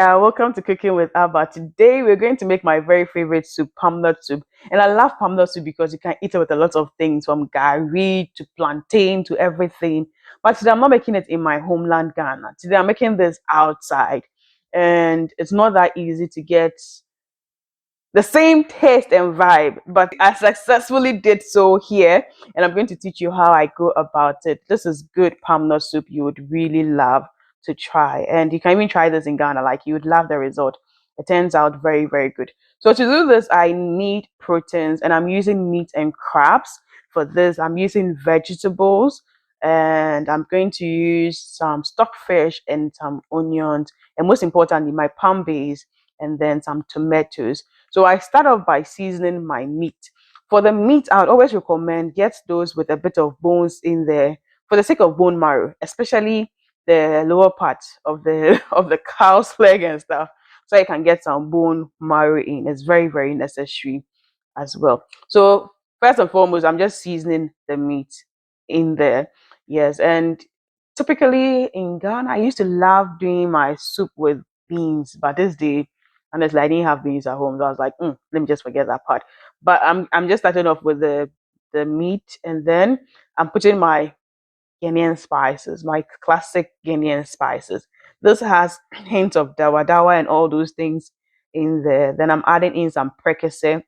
Yeah, welcome to Cooking with Abba. Today we're going to make my very favorite soup, palmnut soup. And I love palmnut soup because you can eat it with a lot of things, from gari to plantain to everything. But today I'm not making it in my homeland, Ghana. Today I'm making this outside. And it's not that easy to get the same taste and vibe, but I successfully did so here, and I'm going to teach you how I go about it. This is good palm nut soup you would really love to try, and you can even try this in Ghana. Like, you would love the result. It turns out very, very good. So to do this, I need proteins, and I'm using meat and crabs. For this, I'm using vegetables, and I'm going to use some stockfish and some onions, and most importantly, my palm base, and then some tomatoes. So I start off by seasoning my meat. For the meat, I would always recommend get those with a bit of bones in there for the sake of bone marrow, especially the lower part of the of the cow's leg and stuff. So you can get some bone marrow in. It's very, very necessary as well. So first and foremost, I'm just seasoning the meat in there. Yes, and typically in Ghana, I used to love doing my soup with beans, but this day, honestly, I didn't have beans at home, so I was like, let me just forget that part. But I'm just starting off with the meat, and then I'm putting my Ghanaian spices, my classic Ghanaian spices. This has hints of dawa dawa and all those things in there. Then I'm adding in some prekese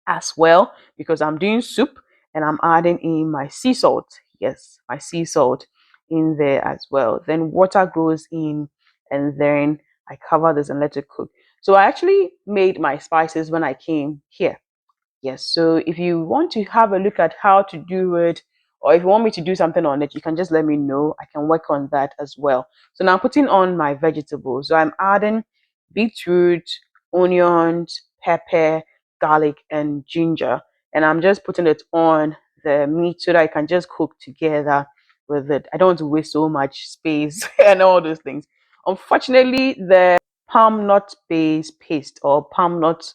as well because I'm doing soup, and I'm adding in my sea salt. Yes, my sea salt in there as well. Then water goes in, and then I cover this and let it cook. So I actually made my spices when I came here. Yes, so if you want to have a look at how to do it, or if you want me to do something on it, you can just let me know. I can work on that as well. So now I'm putting on my vegetables. So I'm adding beetroot, onions, pepper, garlic, and ginger. And I'm just putting it on the meat so that I can just cook together with it. I don't want to waste so much space and all those things. Unfortunately, the palm nut based paste, or palm nut,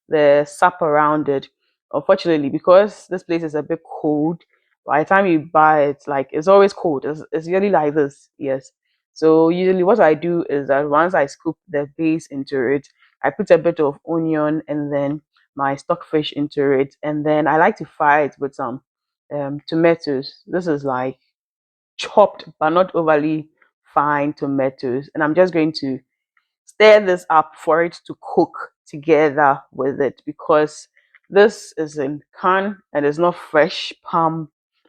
the sap around it, unfortunately, because this place is a bit cold, by the time you buy it, like, it's always cold. It's really like this. Yes. So usually what I do is that once I scoop the base into it, I put a bit of onion and then my stockfish into it, and then I like to fry it with some tomatoes. This is like chopped but not overly fine tomatoes, and I'm just going to stir this up for it to cook together with it, because this is in can and it's not fresh palm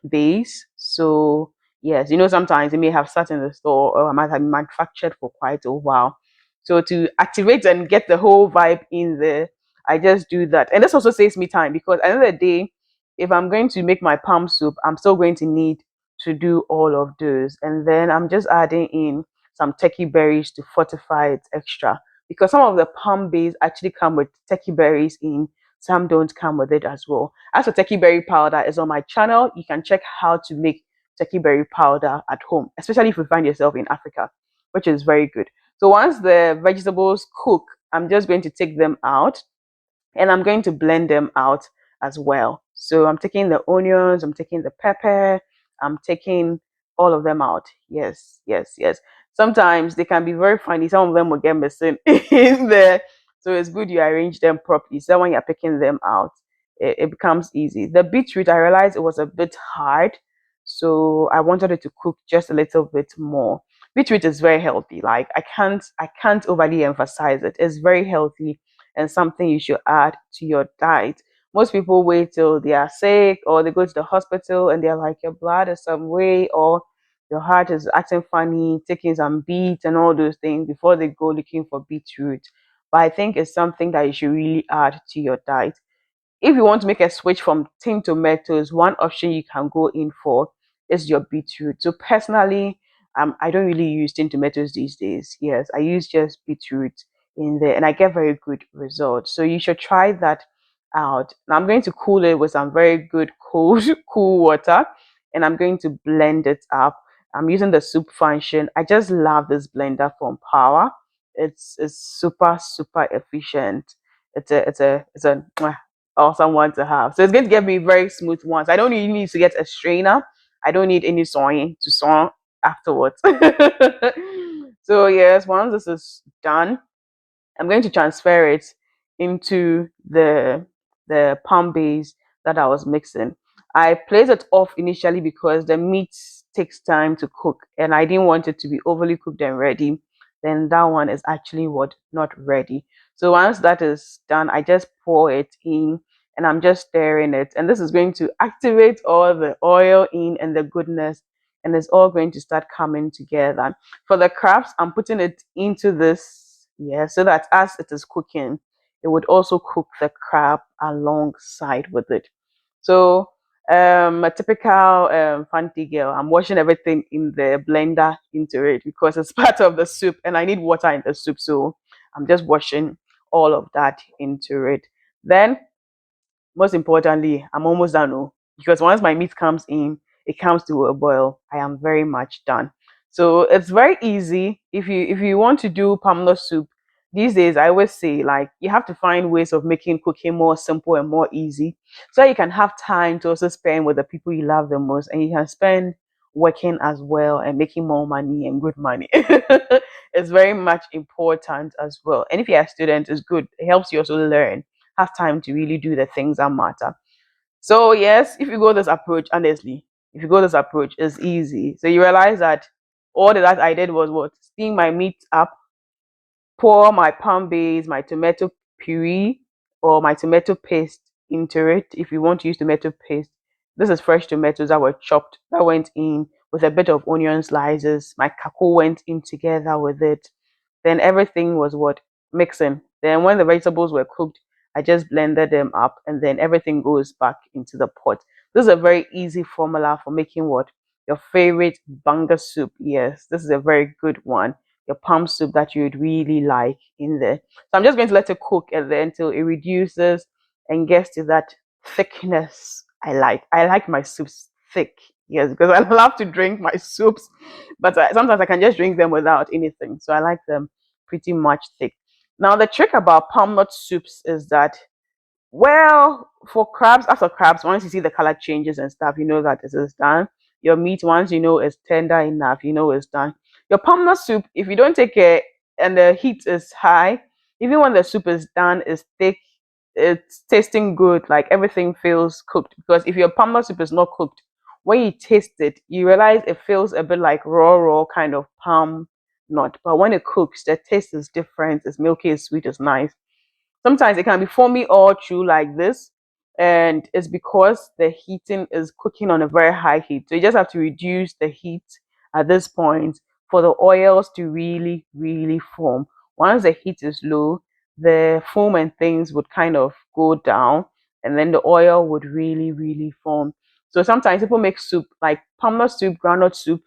base. So yes, sometimes it may have sat in the store or I might have been manufactured for quite a while. So to activate and get the whole vibe in there, I just do that. And this also saves me time, because at the end of the day, if I'm going to make my palm soup, I'm still going to need to do all of those. And then I'm just adding in some turkey berries to fortify it extra, because some of the palm base actually come with turkey berries in, some don't come with it as well. As for turkey berry powder, is on my channel. You can check how to make turkey berry powder at home, especially if you find yourself in Africa, which is very good. So once the vegetables cook, I'm just going to take them out, and I'm going to blend them out as well. So I'm taking the onions, I'm taking the pepper, I'm taking all of them out. Yes, yes, yes. Sometimes they can be very funny. Some of them will get missing in there. So it's good you arrange them properly. So when you're picking them out, it becomes easy. The beetroot, I realized it was a bit hard. So I wanted it to cook just a little bit more. Beetroot is very healthy. Like, I can't overly emphasize it. It's very healthy and something you should add to your diet. Most people wait till they are sick or they go to the hospital and they're like, your blood is some way, or your heart is acting funny, taking some beats and all those things before they go looking for beetroot. But I think it's something that you should really add to your diet. If you want to make a switch from tin tomatoes, one option you can go in for is your beetroot. So personally, I don't really use tin tomatoes these days. Yes, I use just beetroot in there, and I get very good results. So you should try that out. Now I'm going to cool it with some very good cold cool water, and I'm going to blend it up. I'm using the soup function. I just love this blender from Power. It's super, super efficient. It's a awesome one to have. So it's going to get me very smooth ones. I don't really need to get a strainer. I don't need any sewing to sew afterwards. So yes, once this is done, I'm going to transfer it into the palm base that I was mixing. I place it off initially because the meat takes time to cook and I didn't want it to be overly cooked and ready. Then that one is actually what not ready. So once that is done, I just pour it in and I'm just stirring it. And this is going to activate all the oil in and the goodness, and it's all going to start coming together. For the crabs, I'm putting it into this, yeah, so that as it is cooking, it would also cook the crab alongside with it. So a typical fancy girl, I'm washing everything in the blender into it because it's part of the soup and I need water in the soup. So I'm just washing all of that into it. Then most importantly, I'm almost done. Oh, because once my meat comes in, it comes to a boil. I am very much done. So it's very easy. If you want to do palmnut soup these days, I always say like you have to find ways of making cooking more simple and more easy, so you can have time to also spend with the people you love the most, and you can spend working as well and making more money and good money. It's very much important as well. And if you're a student, it's good. It helps you also learn, have time to really do the things that matter. So yes, if you go this approach, honestly, if you go this approach, it's easy. So you realize that all that I did was what? Steam my meat up, pour my palm base, my tomato puree or my tomato paste into it. If you want to use tomato paste, this is fresh tomatoes that were chopped that went in with a bit of onion slices. My kako went in together with it. Then everything was what? Mixing. Then when the vegetables were cooked, I just blended them up and then everything goes back into the pot. This is a very easy formula for making what? Your favorite banga soup. Yes, this is a very good one. Your palm soup that you would really like in there. So I'm just going to let it cook and then until it reduces and gets to that thickness I like. I like my soups thick. Yes, because I love to drink my soups, but sometimes I can just drink them without anything. So I like them pretty much thick. Now the trick about palm nut soups is that, well, for crabs, after crabs, once you see the color changes and stuff, you know that this is done. Your meat, once you know it's tender enough, you know it's done. Your palm nut soup, if you don't take it and the heat is high, even when the soup is done, is thick, it's tasting good, like everything feels cooked. Because if your palm nut soup is not cooked, when you taste it, you realize it feels a bit like raw kind of palm nut. But when it cooks, the taste is different. It's milky, it's sweet, it's nice. Sometimes it can be foamy all through like this, and it's because the heating is cooking on a very high heat. So you just have to reduce the heat at this point for the oils to really form. Once the heat is low, the foam and things would kind of go down, and then the oil would really form. So sometimes people make soup like palm soup, groundnut soup,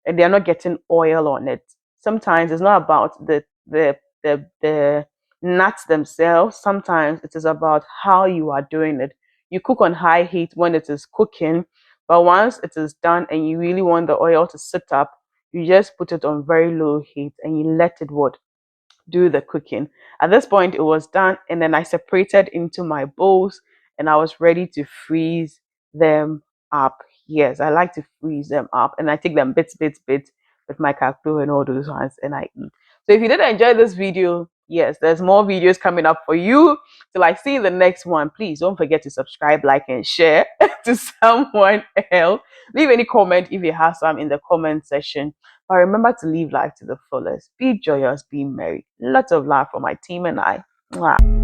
and they are not getting oil on it. Sometimes it's not about the nuts themselves. Sometimes it is about how you are doing it. You cook on high heat when it is cooking, but once it is done and you really want the oil to sit up, you just put it on very low heat and you let it what? Do the cooking. At this point, it was done, and then I separated into my bowls and I was ready to freeze them up. Yes, I like to freeze them up and I take them bits with my Kako and all those ones and I eat. So if you did enjoy this video, yes, there's more videos coming up for you. Till I see you in the next one, please don't forget to subscribe, like, and share to someone else. Leave any comment if you have some in the comment section. But remember to live life to the fullest. Be joyous, be merry. Lots of love for my team and I. Mwah.